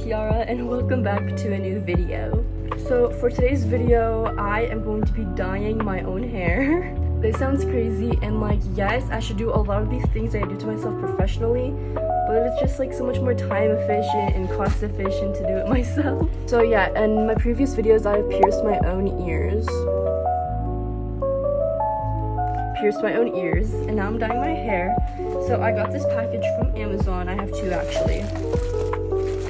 Kiara and welcome back to a new video. So for today's video, I am going to be dyeing my own hair. This sounds crazy and like, yes, I should do a lot of these things that I do to myself professionally, but it's just like so much more time efficient and cost efficient to do it myself. So yeah, in my previous videos, I've pierced my own ears. And now I'm dyeing my hair. So I got this package from Amazon. I have two actually.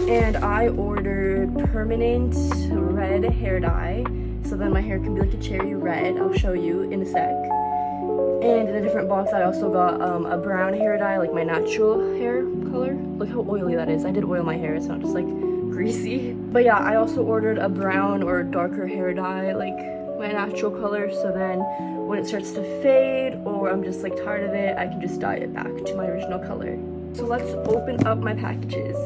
And I ordered permanent red hair dye, so then my hair can be like a cherry red. I'll show you in a sec. And in a different box, I also got a brown hair dye, like my natural hair color. Look how oily that is. I did oil my hair, it's not just like greasy. But yeah, I also ordered a brown or darker hair dye, like my natural color, so then when it starts to fade or I'm just like tired of it, I can just dye it back to my original color. So let's open up my packages.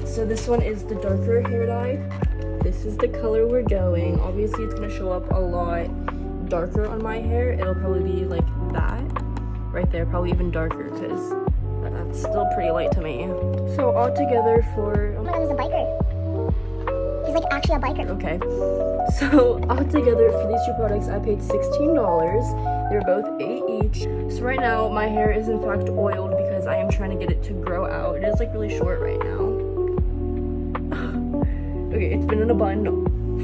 So this one is the darker hair dye. This is the color we're going. Obviously it's gonna show up a lot darker on my hair. It'll probably be like that right there, probably even darker because that's still pretty light to me. So all together for oh my god, there's a biker. He's like actually a biker. Okay, so all together for these two products I paid $16. They're both $8 each. So right now my hair is in fact oiled because I am trying to get it to grow out. It is like really short right now. Okay, it's been in a bun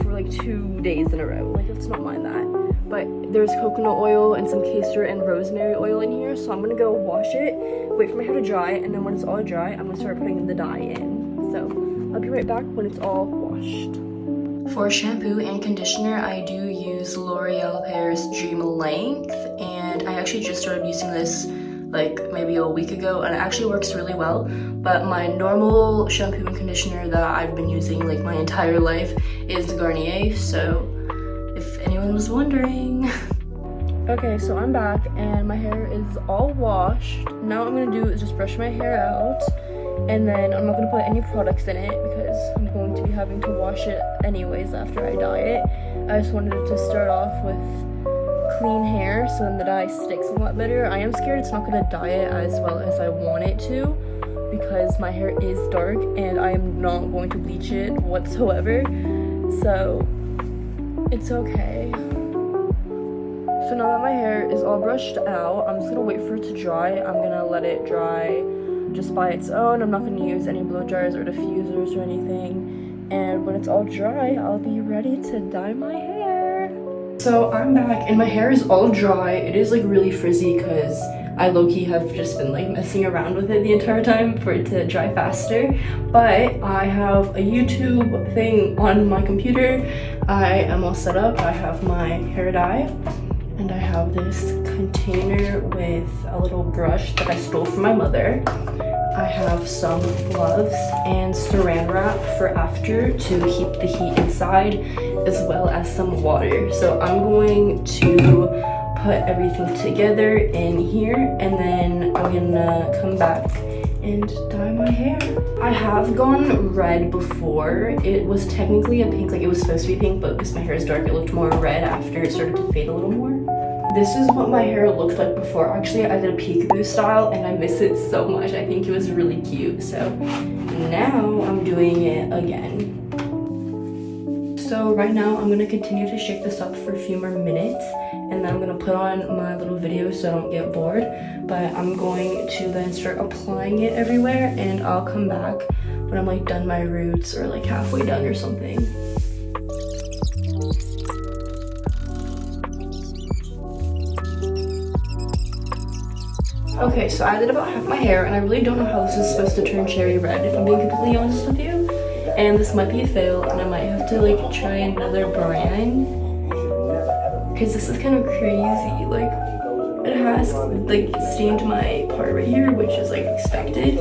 for like 2 days in a row. Like, let's not mind that. But there's coconut oil and some castor and rosemary oil in here. So I'm gonna go wash it, wait for my hair to dry, and then when it's all dry, I'm gonna start putting the dye in. So I'll be right back when it's all washed. For shampoo and conditioner, I do use L'Oreal Paris Dream Length, and I actually just started using this like maybe a week ago, and it actually works really well. But my normal shampoo and conditioner that I've been using like my entire life is Garnier, so if anyone was wondering. Okay, so I'm back and my hair is all washed. Now what I'm gonna do is just brush my hair out, and then I'm not gonna put any products in it because I'm going to be having to wash it anyways after I dye it. I just wanted to start off with clean hair so then the dye sticks a lot better. I am scared it's not gonna dye it as well as I want it to because my hair is dark and I am not going to bleach it whatsoever, so it's okay. So now that my hair is all brushed out, I'm just gonna wait for it to dry. I'm gonna let it dry just by its own. I'm not gonna use any blow dryers or diffusers or anything, and when it's all dry, I'll be ready to dye my hair. So I'm back and my hair is all dry. It is like really frizzy because I low-key have just been like messing around with it the entire time for it to dry faster. But I have a YouTube thing on my computer. I am all set up. I have my hair dye and I have this container with a little brush that I stole from my mother. I have some gloves and saran wrap for after to keep the heat inside, as well as some water. So I'm going to put everything together in here and then I'm gonna come back and dye my hair. I have gone red before. It was technically a pink, like it was supposed to be pink, but because my hair is dark, it looked more red after it started to fade a little more. This is what my hair looked like before. Actually, I did a peekaboo style and I miss it so much. I think it was really cute. So now I'm doing it again. So right now I'm gonna continue to shake this up for a few more minutes and then I'm gonna put on my little video so I don't get bored. But I'm going to then start applying it everywhere and I'll come back when I'm like done my roots or like halfway done or something. Okay, so I did about half my hair and I really don't know how this is supposed to turn cherry red, if I'm being completely honest with you. And this might be a fail and I might have to like try another brand because this is kind of crazy. Like it has like stained my part right here, which is like expected,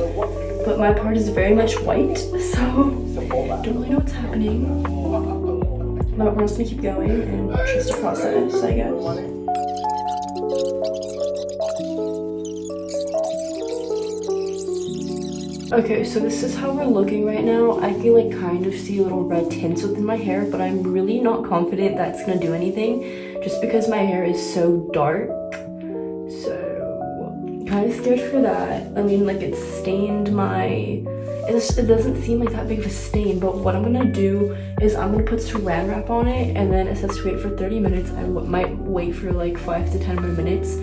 but my part is very much white, so don't really know what's happening. But we're just gonna keep going and trust the process, I guess. Okay, so this is how we're looking right now. I can like kind of see little red tints within my hair, but I'm really not confident that's gonna do anything just because my hair is so dark. So kind of scared for that. I mean, like, it stained my it doesn't seem like that big of a stain. But what I'm gonna do is I'm gonna put saran wrap on it, and then it says to wait for 30 minutes. I might wait for like 5 to 10 more minutes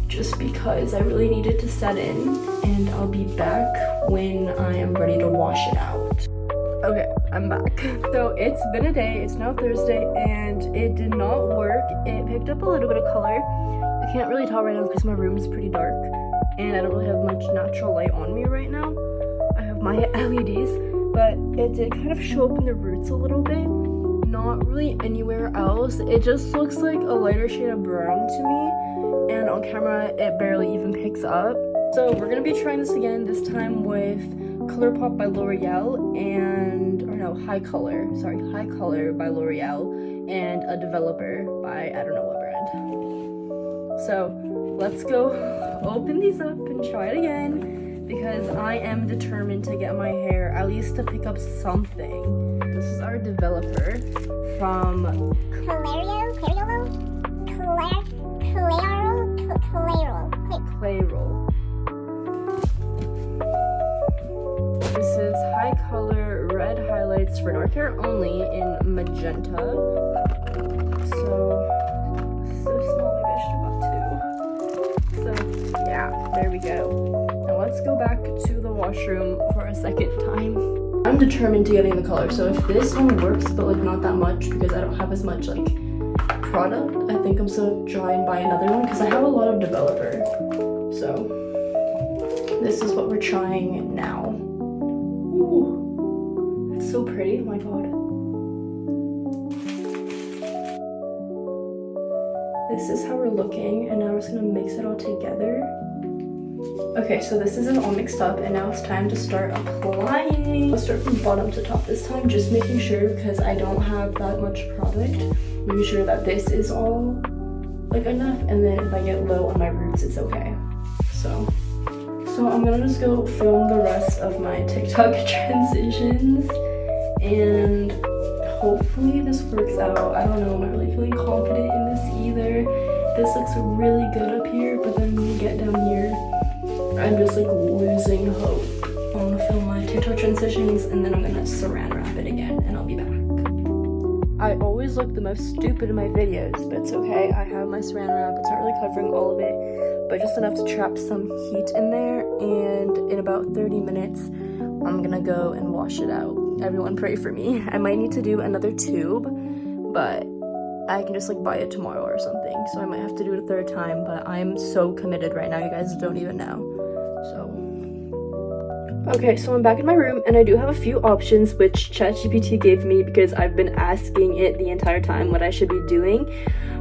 just because I really need it to set in, and I'll be back when I am ready to wash it out. Okay, I'm back. So it's been a day, it's now Thursday, and it did not work. It picked up a little bit of color. I can't really tell right now because my room is pretty dark, and I don't really have much natural light on me right now. I have my LEDs, but it did kind of show up in the roots a little bit. Not really anywhere else. It just looks like a lighter shade of brown to me, and on camera it barely even picks up. So we're gonna be trying this again, this time with ColourPop by L'Oreal High Color by L'Oreal, and a developer by I don't know what brand. So let's go open these up and try it again, because I am determined to get my hair at least to pick up something. This is our developer from Clairol. This is High Color Red Highlights for dark hair only in magenta. So small, maybe I should have got 2. So yeah, there we go. Now let's go back to the washroom for a second time. I'm determined to getting the color, so if this one works but like not that much because I don't have as much like product, I think I'm still try and buy another one because I have a lot of developer. So this is what we're trying now. Ooh, it's so pretty, oh my god. This is how we're looking, and now we're just gonna mix it all together. Okay, so this isn't all mixed up, and now it's time to start applying. Let's start from bottom to top this time, just making sure, because I don't have that much product, making sure that this is all like enough, and then if I get low on my roots, it's okay. So I'm gonna just go film the rest of my TikTok transitions, and hopefully this works out. I don't know, I'm not really feeling confident in this either. This looks really good up here, but then when you get down here, I'm just like losing hope. I want to film my TikTok transitions, and then I'm gonna saran wrap it again, and I'll be back. I always look the most stupid in my videos, but it's okay. I have my saran wrap. It's not really covering all of it, but just enough to trap some heat in there, and in about 30 minutes, I'm gonna go and wash it out. Everyone pray for me. I might need to do another tube, but I can just like buy it tomorrow or something, so I might have to do it a third time, but I'm so committed right now, you guys don't even know. Okay, so I'm back in my room, and I do have a few options which ChatGPT gave me because I've been asking it the entire time what I should be doing.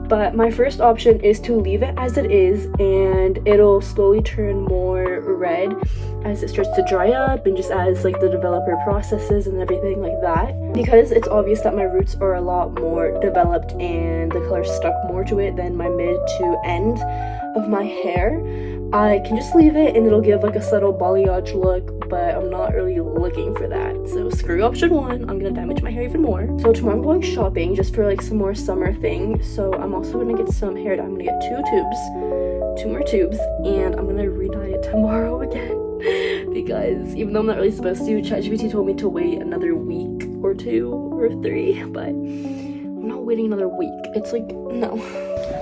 But my first option is to leave it as it is, and it'll slowly turn more red as it starts to dry up and just as like the developer processes and everything like that. Because it's obvious that my roots are a lot more developed and the color stuck more to it than my mid to end of my hair, I can just leave it and it'll give like a subtle balayage look, but I'm not really looking for that. So screw option 1, I'm gonna damage my hair even more. So tomorrow I'm going shopping just for like some more summer things. So I'm also gonna get some hair dye. I'm gonna get 2 more tubes, and I'm gonna re-dye it tomorrow again. Because even though I'm not really supposed to, ChatGPT told me to wait another week or 2 or 3, but I'm not waiting another week. It's like, no.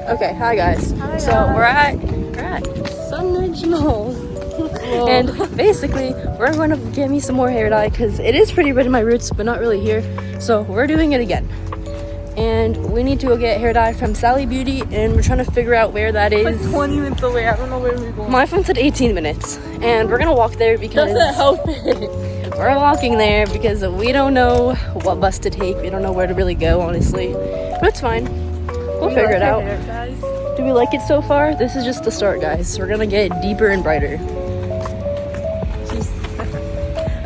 Okay, hi guys. So we're at Sunridge Mall. And basically, we're going to get me some more hair dye because it is pretty red in my roots, but not really here. So we're doing it again. And we need to go get hair dye from Sally Beauty, and we're trying to figure out where that is. Like 20 minutes away. I don't know where we're going. My phone said 18 minutes, and we're gonna walk there because doesn't help it. We're walking there because we don't know what bus to take. We don't know where to really go, honestly. But it's fine. We'll figure it out. Hair, do we like it so far? This is just the start, guys. We're gonna get deeper and brighter.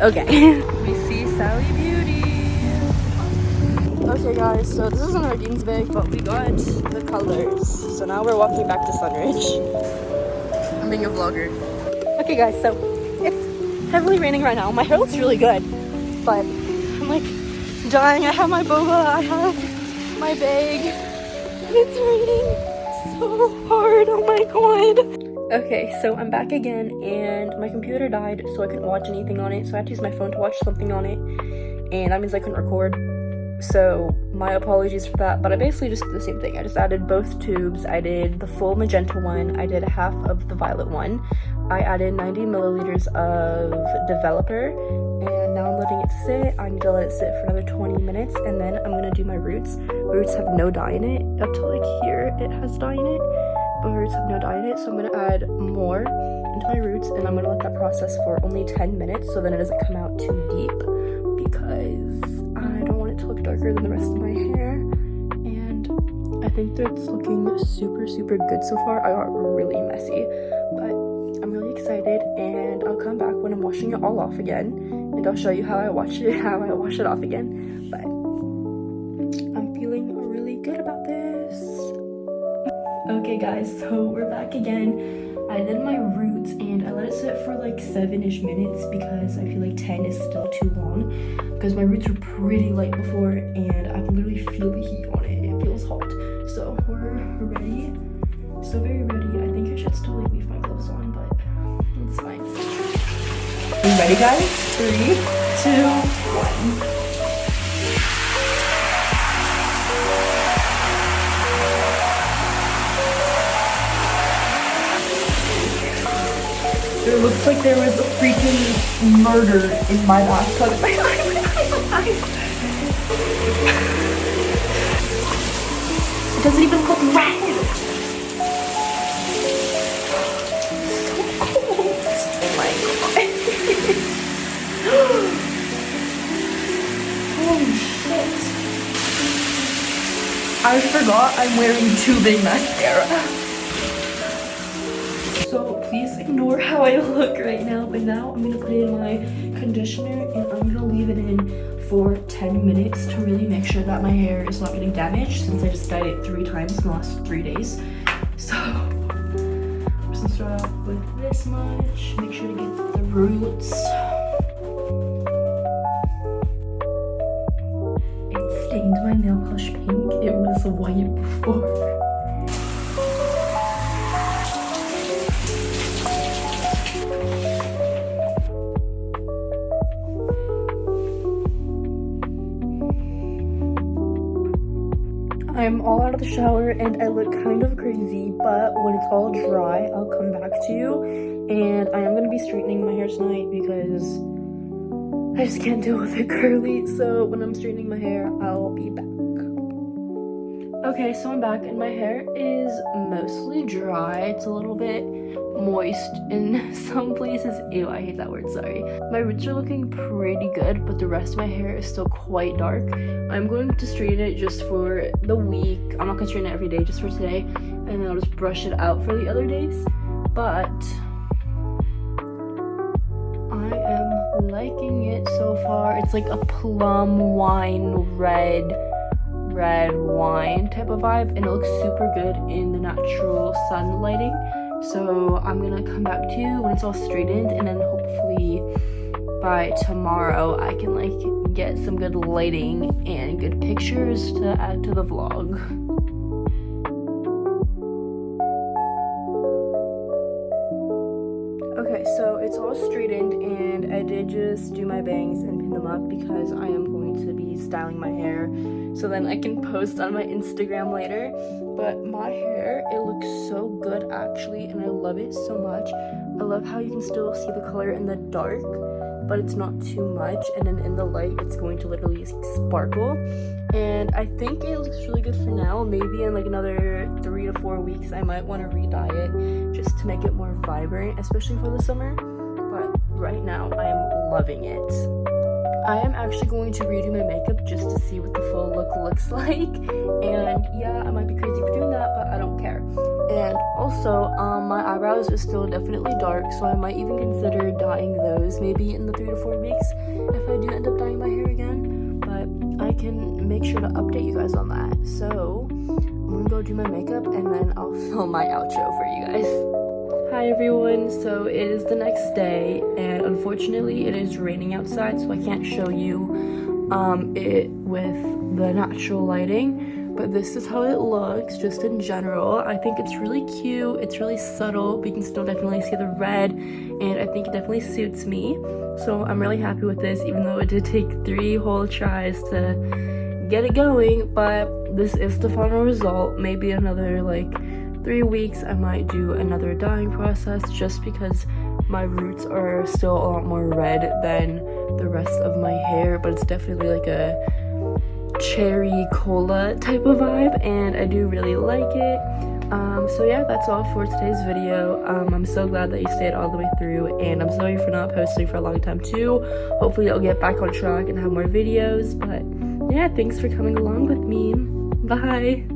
Okay. We see Sally Beauty. Okay guys, so this isn't our jeans bag, but we got the colors. So now we're walking back to Sunridge. I'm being a vlogger. Okay guys, so it's heavily raining right now. My hair looks really good, but I'm like dying. I have my boba, I have my bag, and it's raining so hard. Oh my god. Okay, so I'm back again, and my computer died, so I couldn't watch anything on it, so I had to use my phone to watch something on it, and that means I couldn't record, so my apologies for that. But I basically just did the same thing. I just added both tubes. I did the full magenta one, I did half of the violet one, I added 90 milliliters of developer, and now I'm letting it sit. I need to let it sit for another 20 minutes, and then I'm gonna do my roots. Roots have no dye in it. Up to like here it has dye in it, but my roots have no dye in it, so I'm gonna add more into my roots, and I'm gonna let that process for only 10 minutes so then it doesn't come out too deep, because I don't want it to look darker than the rest of my hair. And I think that it's looking super, super good so far. I got really messy, but I'm really excited, and I'll come back when I'm washing it all off again, and I'll show you how I wash it off again. But I'm feeling really good about this. Okay guys, so we're back again. I did my roots and I let it sit for like 7-ish minutes because I feel like 10 is still too long, because my roots were pretty light before and I can literally feel the heat on it. It feels hot. So we're ready. So very ready. I think I should still like leave my gloves on, but it's fine. You ready guys? 3, 2, 1. It looks like there was a freaking murder in my bathtub. It doesn't even look red. So cold. Oh my god. Holy shit. I forgot I'm wearing too big mascara. So please ignore how I look right now, but now I'm gonna put in my conditioner and I'm gonna leave it in for 10 minutes to really make sure that my hair is not getting damaged, since I just dyed it 3 times in the last 3 days. So I'm just gonna start off with this much, make sure to get the roots. It stained my nail polish pink. It was white before. I'm all out of the shower and I look kind of crazy, but when it's all dry, I'll come back to you. And I am going to be straightening my hair tonight because I just can't deal with it curly. So when I'm straightening my hair, I'll be back. Okay, so I'm back and my hair is mostly dry. It's a little bit moist in some places. Ew, I hate that word, sorry. My roots are looking pretty good, but the rest of my hair is still quite dark. I'm going to straighten it just for the week. I'm not gonna straighten it every day, just for today, and then I'll just brush it out for the other days. But I am liking it so far. It's like a plum wine red wine type of vibe, and it looks super good in the natural sun lighting. So I'm gonna come back to you when it's all straightened, and then hopefully by tomorrow I can like get some good lighting and good pictures to add to the vlog. Okay, so it's all straightened and I did just do my bangs and pin them up because I am going to be styling my hair so then I can post on my Instagram later. But my hair, it looks so good actually, and I love it so much. I love how you can still see the color in the dark, but it's not too much, and then in the light it's going to literally sparkle. And I think it looks really good for now. Maybe in like another 3 to 4 weeks I might want to re-dye it just to make it more vibrant, especially for the summer. But right now I am loving it. I am actually going to redo my makeup just to see what the full look looks like, and yeah, I might be crazy for doing that, but I don't care. And also, my eyebrows are still definitely dark, so I might even consider dyeing those maybe in the 3 to 4 weeks if I do end up dyeing my hair again, but I can make sure to update you guys on that. So I'm gonna go do my makeup and then I'll film my outro for you guys. Hi everyone, so it is the next day and unfortunately it is raining outside, so I can't show you it with the natural lighting, but this is how it looks just in general. I think it's really cute, it's really subtle, but you can still definitely see the red, and I think it definitely suits me. So I'm really happy with this, even though it did take 3 whole tries to get it going. But this is the final result. Maybe another like 3 weeks I might do another dyeing process, just because my roots are still a lot more red than the rest of my hair. But it's definitely like a cherry cola type of vibe, and I do really like it. So yeah, that's all for today's video. I'm so glad that you stayed all the way through, and I'm sorry for not posting for a long time too. Hopefully I'll get back on track and have more videos. But yeah, thanks for coming along with me. Bye.